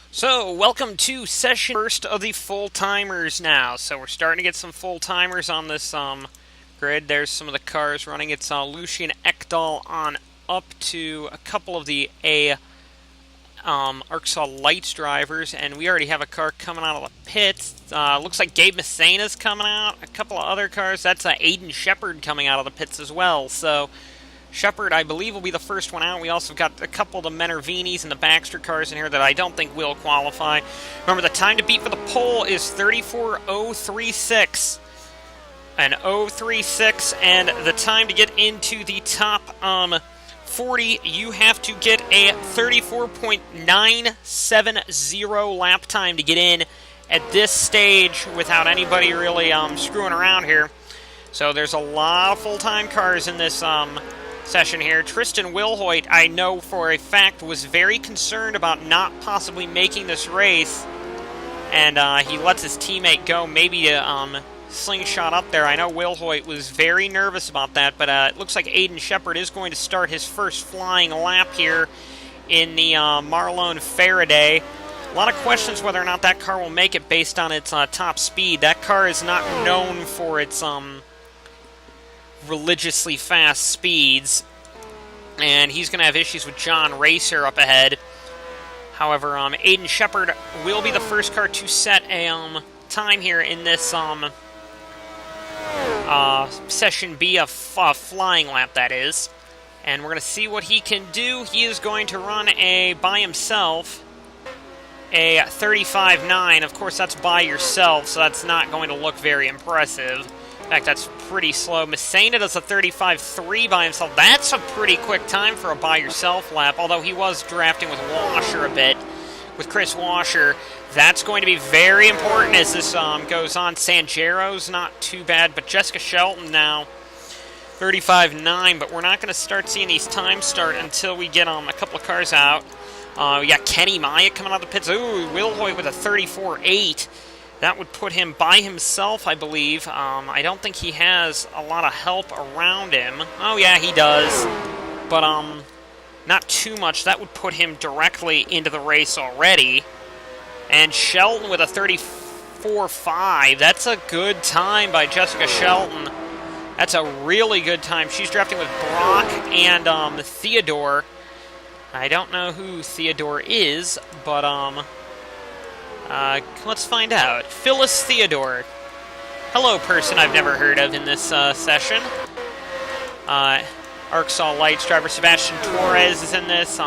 So, welcome to session first of the full-timers now. So we're starting to get some full-timers on this grid. There's some of the cars running. It's Lucian Ekdahl on up to a couple of the Arkansas Lights drivers, and we already have a car coming out of the pits. Looks like Gabe Messina's coming out. A couple of other cars. That's Aiden Shepard coming out of the pits as well. So Shepard, I believe, will be the first one out. We also got a couple of the Menervinis and the Baxter cars in here that I don't think will qualify. Remember, the time to beat for the pole is 34.036. An 036, and the time to get into the top 40, you have to get a 34.970 lap time to get in at this stage without anybody really screwing around here. So there's a lot of full-time cars in this session here. Tristan Wilhoit, I know for a fact, was very concerned about not possibly making this race, and he lets his teammate go maybe to slingshot up there. I know Wilhoit was very nervous about that, but it looks like Aiden Shepard is going to start his first flying lap here in the Marlon Faraday. A lot of questions whether or not that car will make it based on its top speed. That car is not known for its religiously fast speeds, and he's going to have issues with John Racer up ahead. However, Aiden Shepard will be the first car to set a time here in this session B, a flying lap, that is. And we're going to see what he can do. He is going to run by himself a 35.9. Of course, that's by yourself, so that's not going to look very impressive. In fact, that's pretty slow. Messina does a 35.3 by himself. That's a pretty quick time for a by-yourself lap, although he was drafting with Washer a bit, with Chris Washer. That's going to be very important as this goes on. Sanjero's not too bad, but Jessica Shelton now, 35.9, but we're not going to start seeing these times start until we get a couple of cars out. We got Kenny Myatt coming out of the pits. Ooh, Will Hoyt with a 34.8. That would put him by himself, I believe. I don't think he has a lot of help around him. Oh, yeah, he does. But not too much. That would put him directly into the race already. And Shelton with a 34.5. That's a good time by Jessica Shelton. That's a really good time. She's drafting with Brock and Theodore. I don't know who Theodore is, but let's find out. Phyllis Theodore. Hello, person I've never heard of in this session. Arkansas Lights driver Sebastian Torres is in this.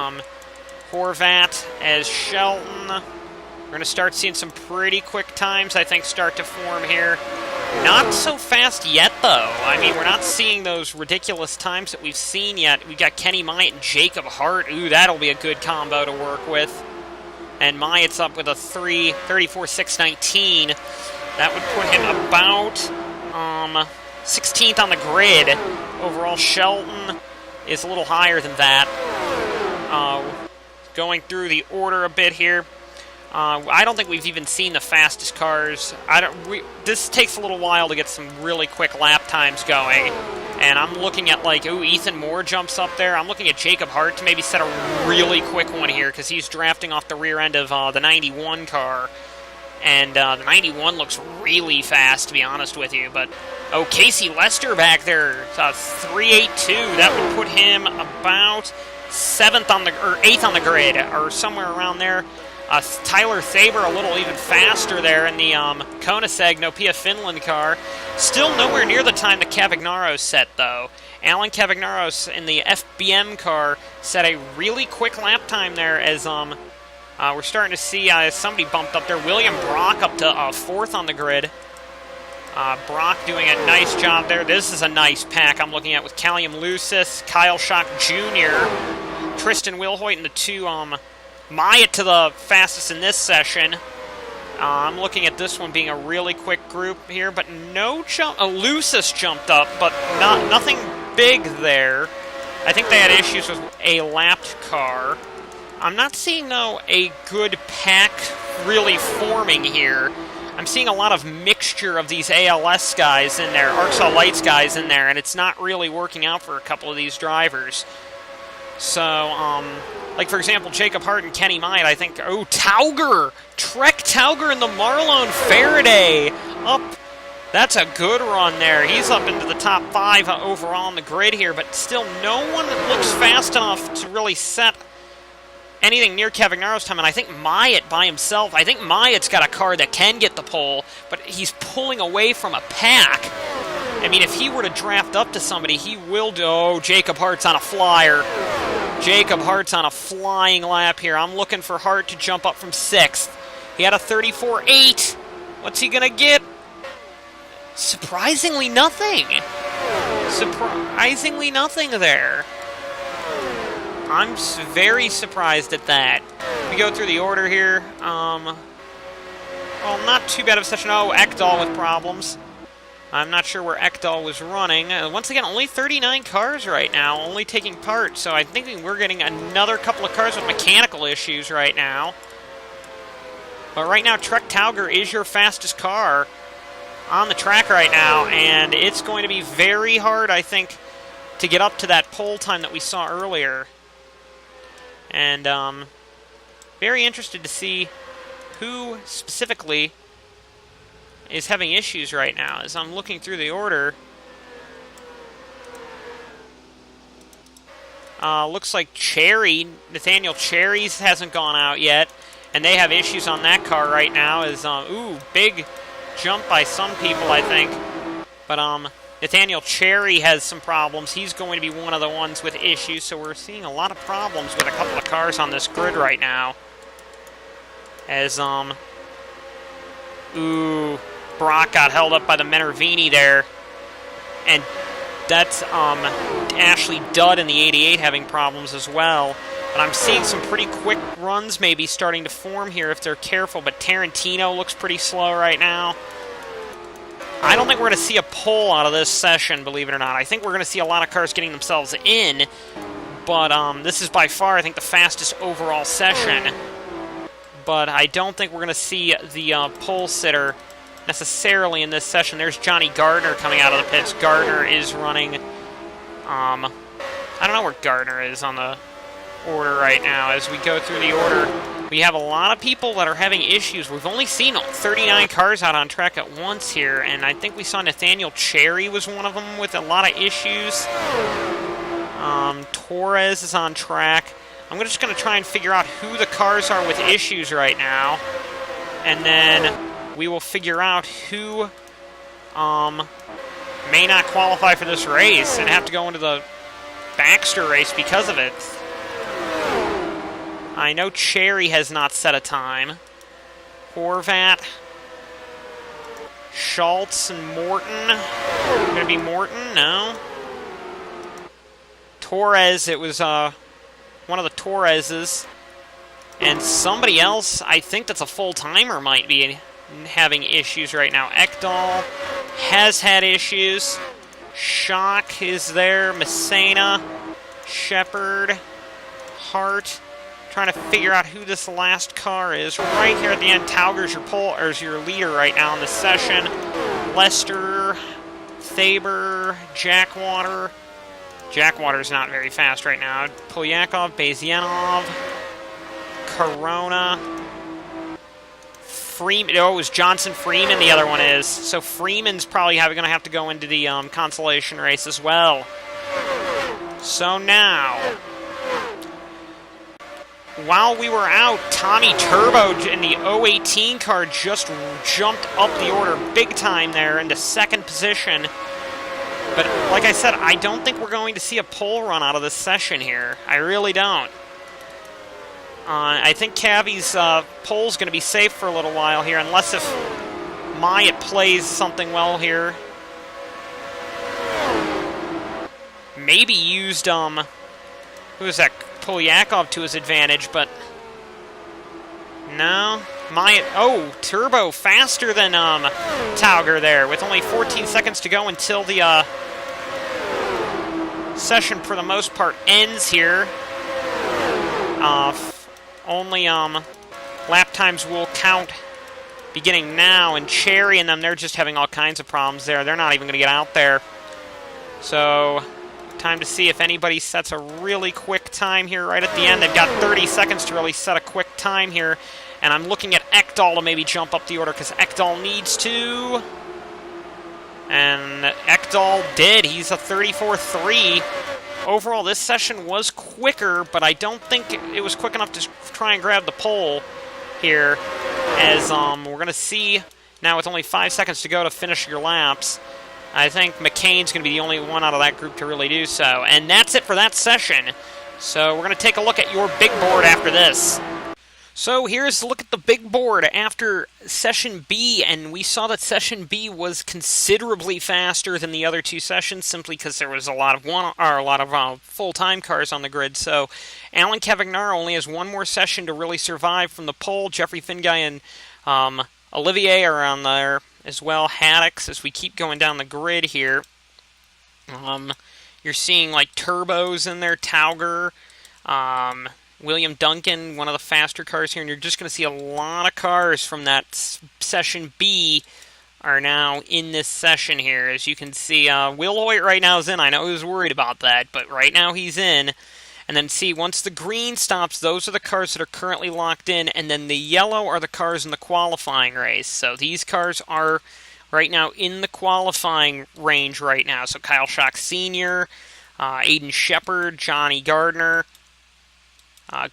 Horvat as Shelton. We're going to start seeing some pretty quick times, I think, start to form here. Not so fast yet, though. I mean, we're not seeing those ridiculous times that we've seen yet. We got Kenny Myatt and Jacob Hart. Ooh, that'll be a good combo to work with. And Myatt's up with a 34.619. That would put him about 16th on the grid. Overall, Shelton is a little higher than that. Going through the order a bit here. I don't think we've even seen the fastest cars. This takes a little while to get some really quick lap times going. And I'm looking at, Ethan Moore jumps up there. I'm looking at Jacob Hart to maybe set a really quick one here because he's drafting off the rear end of the 91 car. And the 91 looks really fast, to be honest with you. But, Casey Lester back there, 3.82. That would put him about 8th on the grid, or somewhere around there. Tyler Thaber a little even faster there in the Koenigsegg Nopia Finland car. Still nowhere near the time that Cavagnaro set, though. Alan Cavagnaros in the FBM car set a really quick lap time there as we're starting to see somebody bumped up there. William Brock up to 4th on the grid. Brock doing a nice job there. This is a nice pack I'm looking at with Callium Lucis, Kyle Schock Jr., Tristan Wilhoit, and the two Myatt to the fastest in this session. I'm looking at this one being a really quick group here, but no jump. Lucis jumped up, but nothing big there. I think they had issues with a lapped car. I'm not seeing, though, a good pack really forming here. I'm seeing a lot of mixture of these ALS guys in there, Arkansas Lights guys in there, and it's not really working out for a couple of these drivers. So, like, for example, Jacob Hart and Kenny Myatt, I think... Oh, Tauger! Trek Tauger and the Marlon Faraday up. That's a good run there. He's up into the top 5 overall on the grid here, but still no one looks fast enough to really set anything near Cavagnaro's time. And I think Myatt by himself, I think Myatt's got a car that can get the pole, but he's pulling away from a pack. I mean, if he were to draft up to somebody, he will do... Oh, Jacob Hart's on a flyer. Jacob Hart's on a flying lap here. I'm looking for Hart to jump up from 6th. He had a 34.8. What's he going to get? Surprisingly nothing. Surprisingly nothing there. I'm very surprised at that. We go through the order here. Well, not too bad of a session. Oh, Ekdahl with problems. I'm not sure where Ekdahl was running. Once again, only 39 cars right now, only taking part. So I'm thinking we're getting another couple of cars with mechanical issues right now. But right now, Trek Tauger is your fastest car on the track right now, and it's going to be very hard, I think, to get up to that pole time that we saw earlier. And very interested to see who specifically is having issues right now. As I'm looking through the order, looks like Nathaniel Cherry's hasn't gone out yet, and they have issues on that car right now. As ooh, big jump by some people, I think. But Nathaniel Cherry has some problems. He's going to be one of the ones with issues, so we're seeing a lot of problems with a couple of cars on this grid right now. As ooh, Brock got held up by the Minervini there, and that's Ashley Dudd in the 88 having problems as well. But I'm seeing some pretty quick runs maybe starting to form here if they're careful, but Tarantino looks pretty slow right now. I don't think we're going to see a pole out of this session, believe it or not. I think we're going to see a lot of cars getting themselves in, but this is by far, I think, the fastest overall session. But I don't think we're going to see the pole sitter necessarily in this session. There's Johnny Gardner coming out of the pits. Gardner is running... I don't know where Gardner is on the order right now. As we go through the order, we have a lot of people that are having issues. We've only seen 39 cars out on track at once here, and I think we saw Nathaniel Cherry was one of them with a lot of issues. Torres is on track. I'm just going to try and figure out who the cars are with issues right now, and then we will figure out who may not qualify for this race and have to go into the Baxter race because of it. I know Cherry has not set a time. Horvat, Schultz, and Morton. Going to be Morton? No. Torres, it was one of the Torreses. And somebody else, I think that's a full-timer, might be having issues right now. Ekdahl has had issues. Schock is there. Messina, Shepard, Hart. Trying to figure out who this last car is. Right here at the end, Tauger's your leader right now in the session. Lester, Thaber, Jackwater. Jackwater's not very fast right now. Polyakov, Bazyanov, Corona, Freeman. Oh, it was Johnson Freeman, the other one is. So Freeman's probably going to have to go into the consolation race as well. So now, while we were out, Tommy Turbo in the 018 car just jumped up the order big time there into second position. But like I said, I don't think we're going to see a pole run out of this session here. I really don't. I think Cavi's pole's going to be safe for a little while here, unless if Myatt plays something well here. Maybe used, who is that, Polyakov to his advantage, but no. Myatt, oh, Turbo faster than Tauger there, with only 14 seconds to go until the session, for the most part, ends here. Only lap times will count beginning now, and Cherry and them, they're just having all kinds of problems there. They're not even going to get out there. So Time to see if anybody sets a really quick time here right at the end. They've got 30 seconds to really set a quick time here. And I'm looking at Ekdahl to maybe jump up the order because Ekdahl needs to. And Ekdahl did. He's a 34.3. Overall, this session was quicker, but I don't think it was quick enough to try and grab the pole here. As we're going to see now with only 5 seconds to go to finish your laps. I think McCain's going to be the only one out of that group to really do so. And that's it for that session. So we're going to take a look at your big board after this. So here's a look at the big board after Session B, and we saw that Session B was considerably faster than the other two sessions, simply because there was a lot of full-time cars on the grid. So Alan Cavagnaro only has one more session to really survive from the pole. Jeffrey Finguy and Olivier are on there as well. Haddix, as we keep going down the grid here. You're seeing like turbos in there, Tauger, William Duncan, one of the faster cars here, and you're just going to see a lot of cars from that Session B are now in this session here. As you can see, Will Hoyt right now is in. I know he was worried about that, but right now he's in. And then see, once the green stops, those are the cars that are currently locked in, and then the yellow are the cars in the qualifying race. So these cars are right now in the qualifying range right now. So Kyle Schock Sr., Aiden Shepard, Johnny Gardner.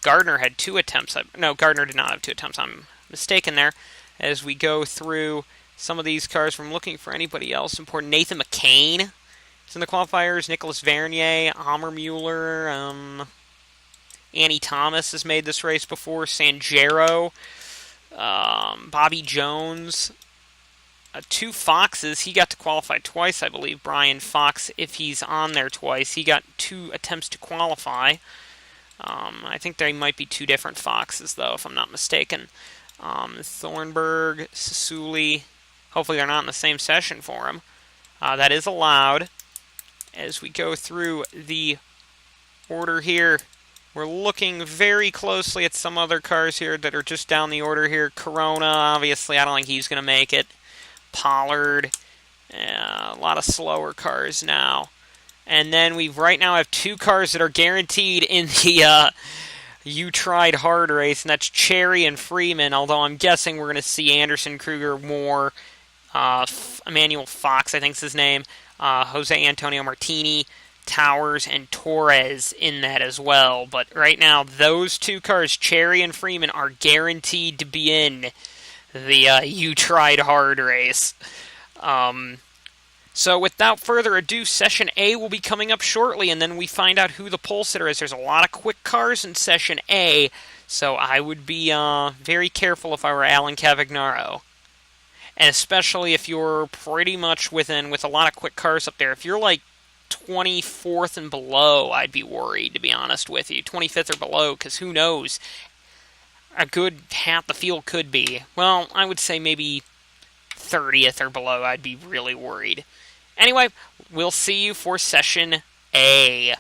Gardner had 2 attempts. No, Gardner did not have 2 attempts. I'm mistaken there. As we go through some of these cars, I'm looking for anybody else important. Nathan McCain is in the qualifiers. Nicholas Vernier, Amr Mueller, Annie Thomas has made this race before. Sanjero, Bobby Jones. 2 Foxes. He got to qualify twice, I believe. Brian Fox, if he's on there twice. He got 2 attempts to qualify. I think they might be 2 different Foxes, though, if I'm not mistaken. Thornburg, Sasuli. Hopefully they're not in the same session for him. That is allowed. As we go through the order here, we're looking very closely at some other cars here that are just down the order here. Corona, obviously, I don't think he's going to make it. Pollard, a lot of slower cars now. And then we right now have 2 cars that are guaranteed in the You Tried Hard race, and that's Cherry and Freeman, although I'm guessing we're going to see Anderson, Kruger, Moore, Emmanuel Fox, I think is his name, Jose Antonio Martini, Towers, and Torres in that as well. But right now, those 2 cars, Cherry and Freeman, are guaranteed to be in the You Tried Hard race. So without further ado, Session A will be coming up shortly, and then we find out who the pole sitter is. There's a lot of quick cars in Session A, so I would be very careful if I were Alan Cavagnaro. And especially if you're pretty much within, with a lot of quick cars up there. If you're like 24th and below, I'd be worried, to be honest with you. 25th or below, because who knows? A good half the field could be. Well, I would say maybe 30th or below, I'd be really worried. Anyway, we'll see you for Session A.